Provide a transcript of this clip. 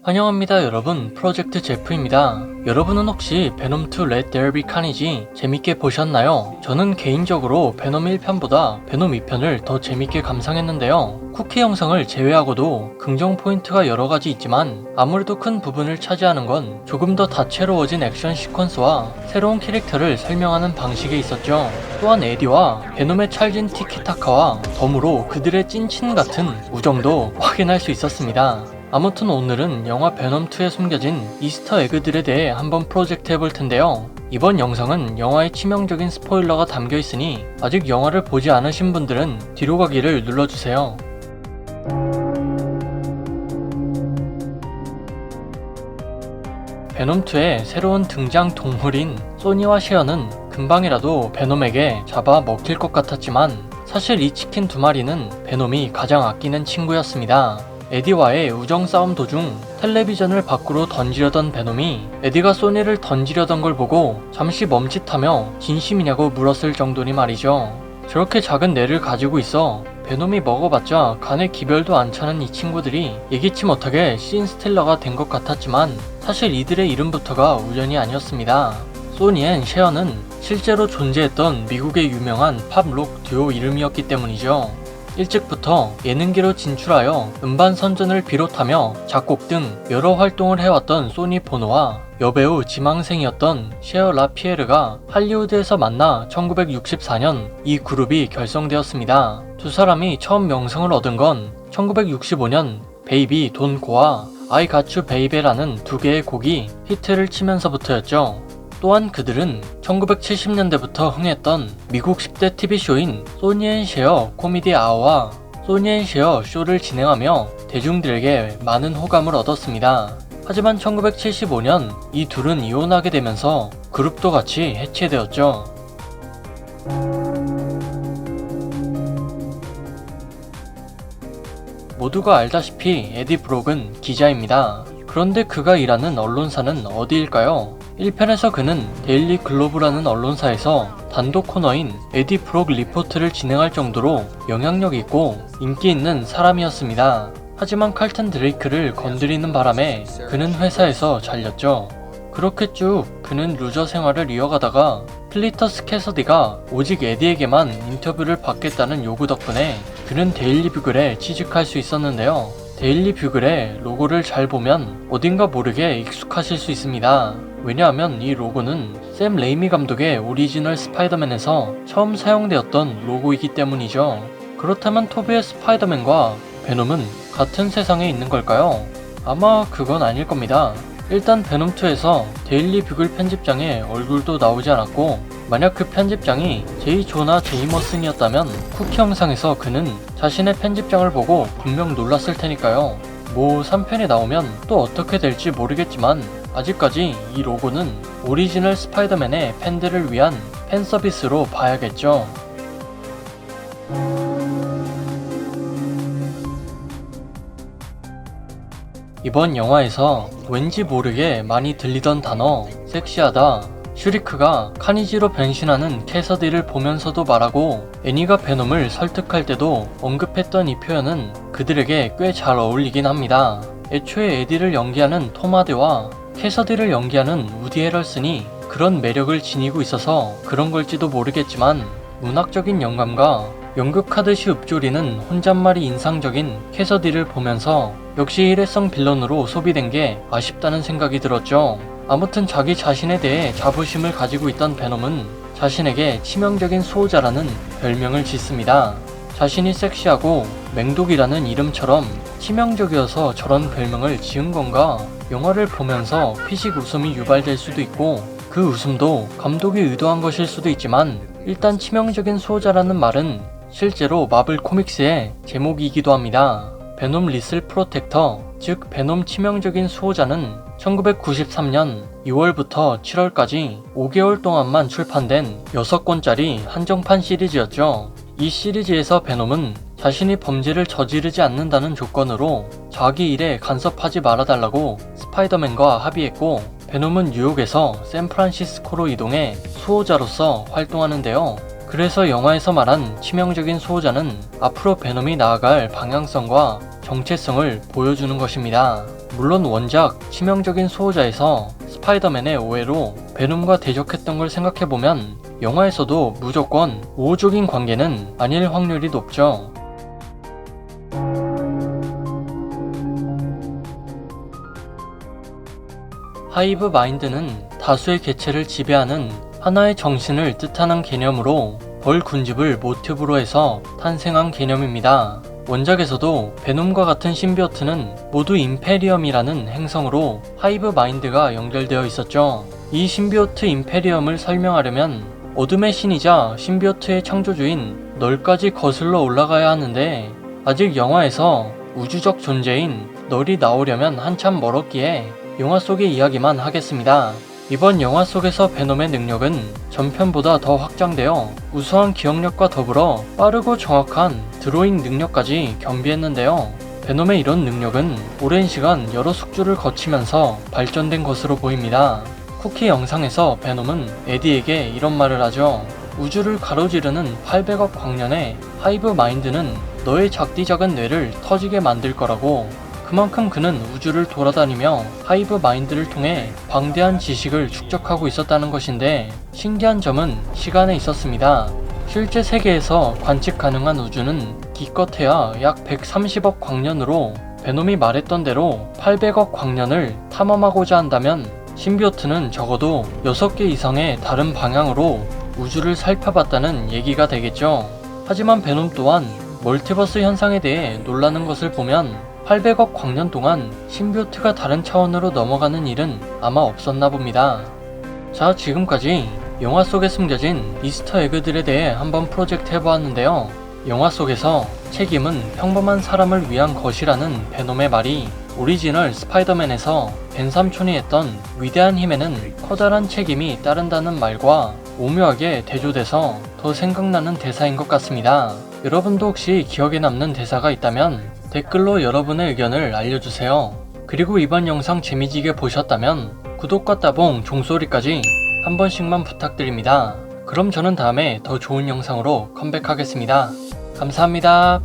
환영합니다 여러분, 프로젝트 제프입니다. 여러분은 혹시 베놈2 Let There Be Carnage 재밌게 보셨나요? 저는 개인적으로 베놈 1편보다 베놈 2편을 더 재밌게 감상했는데요. 쿠키 영상을 제외하고도 긍정 포인트가 여러가지 있지만 아무래도 큰 부분을 차지하는 건 조금 더 다채로워진 액션 시퀀스와 새로운 캐릭터를 설명하는 방식에 있었죠. 또한 에디와 베놈의 찰진 티키타카와 덤으로 그들의 찐친 같은 우정도 확인할 수 있었습니다. 아무튼 오늘은 영화 베놈2에 숨겨진 이스터 에그들에 대해 한번 프로젝트 해볼 텐데요. 이번 영상은 영화의 치명적인 스포일러가 담겨 있으니 아직 영화를 보지 않으신 분들은 뒤로 가기를 눌러주세요. 베놈2의 새로운 등장 동물인 소니와 셰어는 금방이라도 베놈에게 잡아 먹힐 것 같았지만 사실 이 치킨 두 마리는 베놈이 가장 아끼는 친구였습니다. 에디와의 우정 싸움 도중 텔레비전을 밖으로 던지려던 베놈이 에디가 소니를 던지려던 걸 보고 잠시 멈칫하며 진심이냐고 물었을 정도니 말이죠. 저렇게 작은 뇌를 가지고 있어 베놈이 먹어봤자 간에 기별도 안 차는 이 친구들이 예기치 못하게 씬스틸러가 된 것 같았지만 사실 이들의 이름부터가 우연이 아니었습니다. 소니 앤 셰어는 실제로 존재했던 미국의 유명한 팝록 듀오 이름이었기 때문이죠. 일찍부터 예능계로 진출하여 음반 선전을 비롯하며 작곡 등 여러 활동을 해왔던 소니 보노와 여배우 지망생이었던 셰어 라피에르가 할리우드에서 만나 1964년 이 그룹이 결성되었습니다. 두 사람이 처음 명성을 얻은 건 1965년 베이비 돈 고와 I Got You Baby라는 두 개의 곡이 히트를 치면서부터였죠. 또한 그들은 1970년대부터 흥했던 미국 10대 TV쇼인 소니 앤 셰어 코미디 아워와 소니 앤 셰어 쇼를 진행하며 대중들에게 많은 호감을 얻었습니다. 하지만 1975년 이 둘은 이혼하게 되면서 그룹도 같이 해체되었죠. 모두가 알다시피 에디 브록은 기자입니다. 그런데 그가 일하는 언론사는 어디일까요? 1편에서 그는 데일리 글로브라는 언론사에서 단독 코너인 에디 브록 리포트를 진행할 정도로 영향력 있고 인기 있는 사람이었습니다. 하지만 칼튼 드레이크를 건드리는 바람에 그는 회사에서 잘렸죠. 그렇게 쭉 그는 루저 생활을 이어가다가 클리터스 캐서디가 오직 에디에게만 인터뷰를 받겠다는 요구 덕분에 그는 데일리 뷰글에 취직할 수 있었는데요. 데일리 뷰글의 로고를 잘 보면 어딘가 모르게 익숙하실 수 있습니다. 왜냐하면 이 로고는 샘 레이미 감독의 오리지널 스파이더맨에서 처음 사용되었던 로고이기 때문이죠. 그렇다면 토비의 스파이더맨과 베놈은 같은 세상에 있는 걸까요? 아마 그건 아닐 겁니다. 일단 베놈2에서 데일리 뷰글 편집장의 얼굴도 나오지 않았고 만약 그 편집장이 제이 조나 제이머슨이었다면 쿠키 영상에서 그는 자신의 편집장을 보고 분명 놀랐을 테니까요. 뭐 3편이 나오면 또 어떻게 될지 모르겠지만 아직까지 이 로고는 오리지널 스파이더맨의 팬들을 위한 팬서비스로 봐야겠죠. 이번 영화에서 왠지 모르게 많이 들리던 단어 섹시하다, 슈리크가 카니지로 변신하는 캐서디를 보면서도 말하고 애니가 베놈을 설득할 때도 언급했던 이 표현은 그들에게 꽤 잘 어울리긴 합니다. 애초에 에디를 연기하는 톰 하드와 캐서디를 연기하는 우디 해럴슨이 그런 매력을 지니고 있어서 그런 걸지도 모르겠지만 문학적인 영감과 연극하듯이 읊조리는 혼잣말이 인상적인 캐서디를 보면서 역시 일회성 빌런으로 소비된 게 아쉽다는 생각이 들었죠. 아무튼 자기 자신에 대해 자부심을 가지고 있던 베놈은 자신에게 치명적인 수호자라는 별명을 짓습니다. 자신이 섹시하고 맹독이라는 이름처럼 치명적이어서 저런 별명을 지은 건가? 영화를 보면서 피식 웃음이 유발될 수도 있고 그 웃음도 감독이 의도한 것일 수도 있지만 일단 치명적인 수호자라는 말은 실제로 마블 코믹스의 제목이기도 합니다. 베놈 리슬 프로텍터, 즉 베놈 치명적인 수호자는 1993년 2월부터 7월까지 5개월 동안만 출판된 6권짜리 한정판 시리즈였죠. 이 시리즈에서 베놈은 자신이 범죄를 저지르지 않는다는 조건으로 자기 일에 간섭하지 말아달라고 스파이더맨과 합의했고 베놈은 뉴욕에서 샌프란시스코로 이동해 수호자로서 활동하는데요. 그래서 영화에서 말한 치명적인 수호자는 앞으로 베놈이 나아갈 방향성과 정체성을 보여주는 것입니다. 물론 원작 치명적인 수호자에서 스파이더맨의 오해로 베놈과 대적했던 걸 생각해보면 영화에서도 무조건 우호적인 관계는 아닐 확률이 높죠. 하이브 마인드는 다수의 개체를 지배하는 하나의 정신을 뜻하는 개념으로 벌 군집을 모티브로 해서 탄생한 개념입니다. 원작에서도 베놈과 같은 신비어트는 모두 임페리엄이라는 행성으로 하이브 마인드가 연결되어 있었죠. 이 신비어트 임페리엄을 설명하려면 어둠의 신이자 신비어트의 창조주인 널까지 거슬러 올라가야 하는데 아직 영화에서 우주적 존재인 널이 나오려면 한참 멀었기에 영화 속의 이야기만 하겠습니다. 이번 영화 속에서 베놈의 능력은 전편보다 더 확장되어 우수한 기억력과 더불어 빠르고 정확한 드로잉 능력까지 겸비했는데요. 베놈의 이런 능력은 오랜 시간 여러 숙주를 거치면서 발전된 것으로 보입니다. 쿠키 영상에서 베놈은 에디에게 이런 말을 하죠. 우주를 가로지르는 800억 광년에 하이브 마인드는 너의 작디 작은 뇌를 터지게 만들 거라고. 그만큼 그는 우주를 돌아다니며 하이브 마인드를 통해 방대한 지식을 축적하고 있었다는 것인데 신기한 점은 시간에 있었습니다. 실제 세계에서 관측 가능한 우주는 기껏해야 약 130억 광년으로 베놈이 말했던 대로 800억 광년을 탐험하고자 한다면 신비오트는 적어도 6개 이상의 다른 방향으로 우주를 살펴봤다는 얘기가 되겠죠. 하지만 베놈 또한 멀티버스 현상에 대해 놀라는 것을 보면 800억 광년 동안 신비오트가 다른 차원으로 넘어가는 일은 아마 없었나 봅니다. 자, 지금까지 영화 속에 숨겨진 이스터 에그들에 대해 한번 프로젝트 해보았는데요. 영화 속에서 책임은 평범한 사람을 위한 것이라는 베놈의 말이 오리지널 스파이더맨에서 벤 삼촌이 했던 위대한 힘에는 커다란 책임이 따른다는 말과 오묘하게 대조돼서 더 생각나는 대사인 것 같습니다. 여러분도 혹시 기억에 남는 대사가 있다면 댓글로 여러분의 의견을 알려주세요. 그리고 이번 영상 재미지게 보셨다면 구독과 따봉, 종소리까지 한 번씩만 부탁드립니다. 그럼 저는 다음에 더 좋은 영상으로 컴백하겠습니다. 감사합니다.